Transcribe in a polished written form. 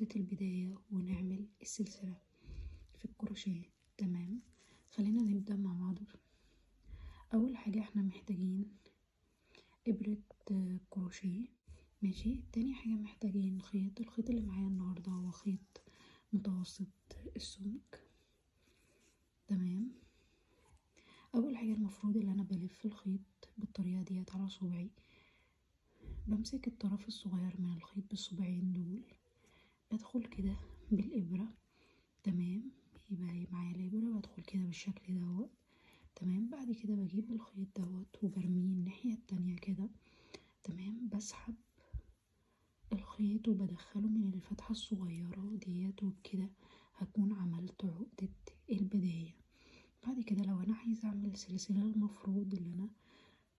عقدة البداية ونعمل السلسلة في الكروشيه. تمام، خلينا نبدأ مع بعض. اول حاجة احنا محتاجين ابرة كروشيه، ماشي. تاني حاجة محتاجين خيط. الخيط اللي معايا النهاردة هو خيط متوسط السمك. تمام، اول حاجة المفروض ان انا بلف الخيط بالطريقة ديت على صبعي، بمسك الطرف الصغير من الخيط بالصباعين دول، بدخل كده بالابرة. تمام، يبقى معايا الابرة، بدخل كده بالشكل دوت. تمام، بعد كده بجيب الخيط دوت وبرميه الناحية التانية كده. تمام، بسحب الخيط وبدخله من الفتحة الصغيرة ديت، وبكده هكون عملت عقدة البداية. بعد كده لو انا عايزة اعمل سلسلة، المفروض ان انا